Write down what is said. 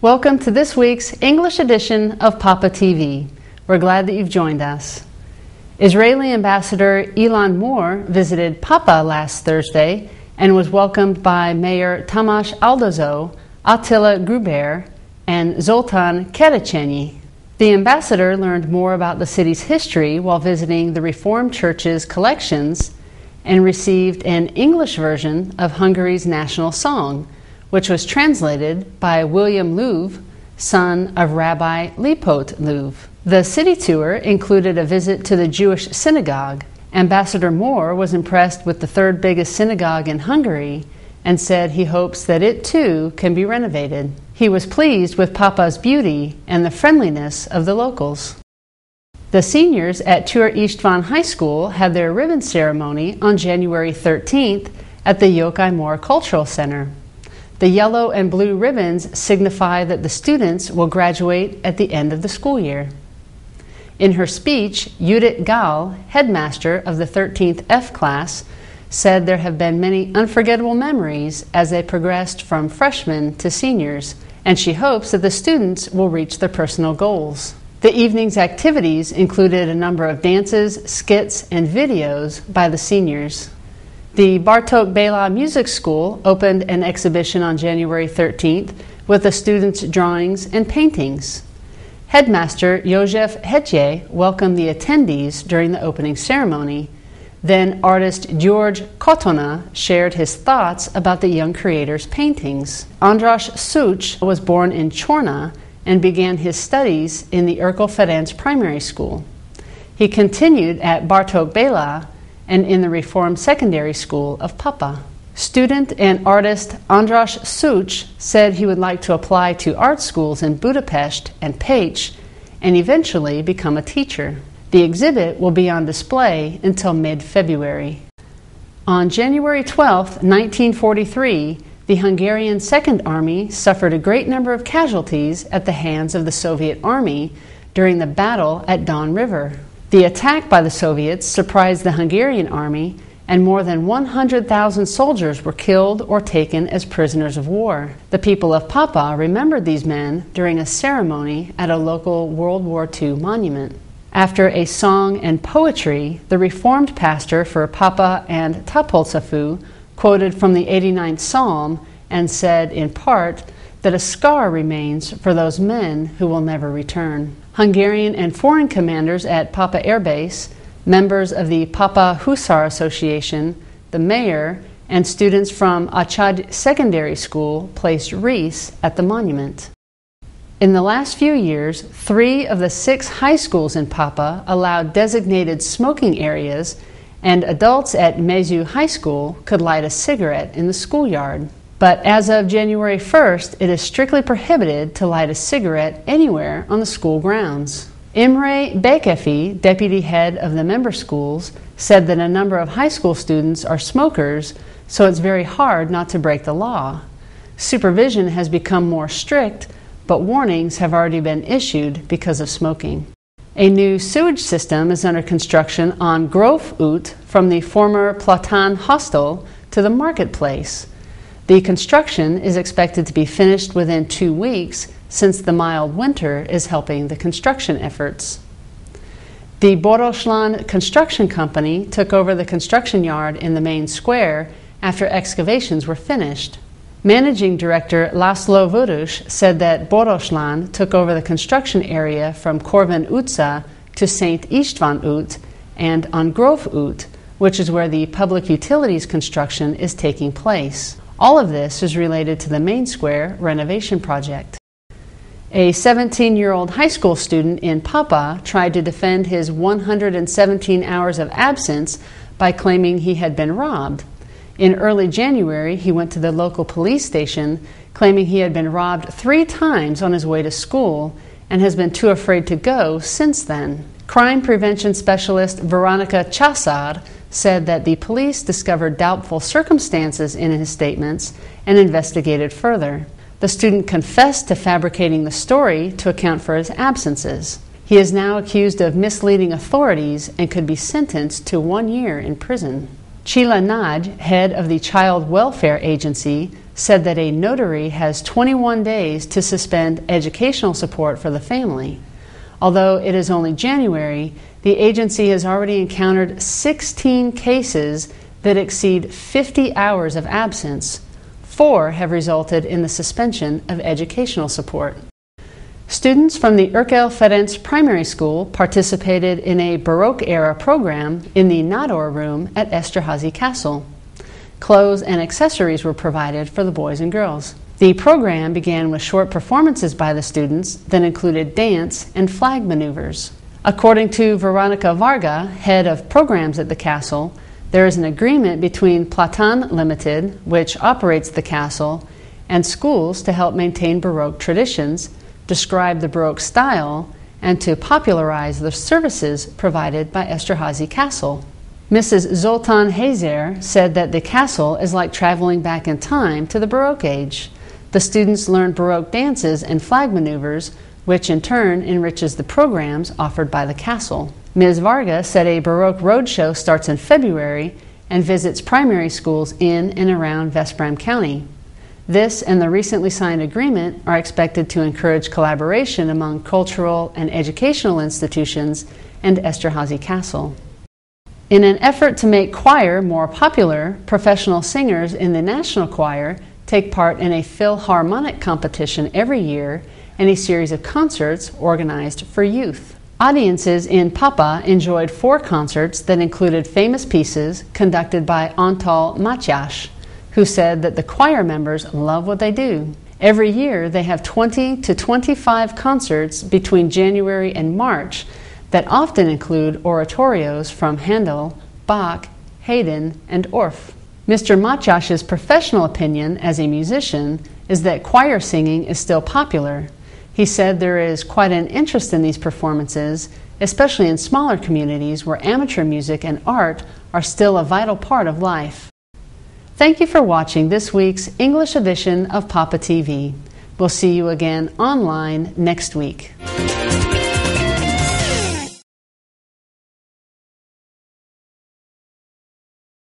Welcome to this week's English edition of PÁPA TV. We're glad that you've joined us. Israeli Ambassador Ilan Mor visited PÁPA last Thursday and was welcomed by Mayor Tamas Aldozo, Attila Gruber, and Zoltan Kerechenyi. The ambassador learned more about the city's history while visiting the Reformed Church's collections and received an English version of Hungary's national song, which was translated by William Löw, son of Rabbi Lipot Löw. The city tour included a visit to the Jewish synagogue. Ambassador Mor was impressed with the third biggest synagogue in Hungary and said he hopes that it too can be renovated. He was pleased with PÁPA's beauty and the friendliness of the locals. The seniors at Tur István High School had their ribbon ceremony on January 13th at the Yokai Mor Cultural Center. The yellow and blue ribbons signify that the students will graduate at the end of the school year. In her speech, Judith Gall, headmaster of the 13th F class, said there have been many unforgettable memories as they progressed from freshmen to seniors, and she hopes that the students will reach their personal goals. The evening's activities included a number of dances, skits, and videos by the seniors. The Bartók Béla Music School opened an exhibition on January 13th with the students' drawings and paintings. Headmaster József Hetje welcomed the attendees during the opening ceremony. Then artist George Kotona shared his thoughts about the young creator's paintings. András Such was born in Chorna and began his studies in the Erkel Ferenc Primary School. He continued at Bartók Béla and in the Reformed Secondary School of PÁPA. Student and artist András Such said he would like to apply to art schools in Budapest and Pécs and eventually become a teacher. The exhibit will be on display until mid-February. On January 12, 1943, the Hungarian Second Army suffered a great number of casualties at the hands of the Soviet Army during the battle at Don River. The attack by the Soviets surprised the Hungarian army, and more than 100,000 soldiers were killed or taken as prisoners of war. The people of PÁPA remembered these men during a ceremony at a local World War II monument. After a song and poetry, the Reformed pastor for PÁPA and Tapolcafu quoted from the 89th Psalm and said, in part, that a scar remains for those men who will never return. Hungarian and foreign commanders at PÁPA Air Base, members of the PÁPA Hussar Association, the mayor, and students from Achad Secondary School placed wreaths at the monument. In the last few years, 3 of the 6 high schools in PÁPA allowed designated smoking areas, and adults at Mezu High School could light a cigarette in the schoolyard. But as of January 1st, it is strictly prohibited to light a cigarette anywhere on the school grounds. Imre Békefi, deputy head of the member schools, said that a number of high school students are smokers, so it's very hard not to break the law. Supervision has become more strict, but warnings have already been issued because of smoking. A new sewage system is under construction on Grove Ut from the former Platan Hostel to the marketplace. The construction is expected to be finished within 2 weeks, since the mild winter is helping the construction efforts. The Boroslan Construction Company took over the construction yard in the main square after excavations were finished. Managing Director Laszlo Vodus said that Boroslan took over the construction area from Corvin Utca to St. István Út and on Grove Ut, which is where the public utilities construction is taking place. All of this is related to the main square renovation project. A 17-year-old high school student in PÁPA tried to defend his 117 hours of absence by claiming he had been robbed. In early January, he went to the local police station claiming he had been robbed 3 times on his way to school and has been too afraid to go since then. Crime prevention specialist Veronica Chasad said that the police discovered doubtful circumstances in his statements and investigated further. The student confessed to fabricating the story to account for his absences. He is now accused of misleading authorities and could be sentenced to 1 year in prison. Chila Naj, head of the Child Welfare Agency, said that a notary has 21 days to suspend educational support for the family. Although it is only January, the agency has already encountered 16 cases that exceed 50 hours of absence. 4 have resulted in the suspension of educational support. Students from the Urkel Ferenc Primary School participated in a Baroque-era program in the Nador room at Esterházy Castle. Clothes and accessories were provided for the boys and girls. The program began with short performances by the students that included dance and flag maneuvers. According to Veronica Varga, head of programs at the castle, there is an agreement between Platan Limited, which operates the castle, and schools to help maintain Baroque traditions, describe the Baroque style, and to popularize the services provided by Esterházy Castle. Mrs. Zoltán Hazer said that the castle is like traveling back in time to the Baroque age. The students learn Baroque dances and flag maneuvers, which in turn enriches the programs offered by the castle. Ms. Varga said a Baroque roadshow starts in February and visits primary schools in and around Veszprém County. This and the recently signed agreement are expected to encourage collaboration among cultural and educational institutions and Esterházy Castle. In an effort to make choir more popular, professional singers in the National Choir take part in a Philharmonic competition every year and a series of concerts organized for youth. Audiences in Pápa enjoyed 4 concerts that included famous pieces conducted by Antal Mátyás, who said that the choir members love what they do. Every year they have 20 to 25 concerts between January and March that often include oratorios from Handel, Bach, Haydn, and Orff. Mr. Mátyás's professional opinion as a musician is that choir singing is still popular. He said there is quite an interest in these performances, especially in smaller communities where amateur music and art are still a vital part of life. Thank you for watching this week's English edition of Pápa TV. We'll see you again online next week.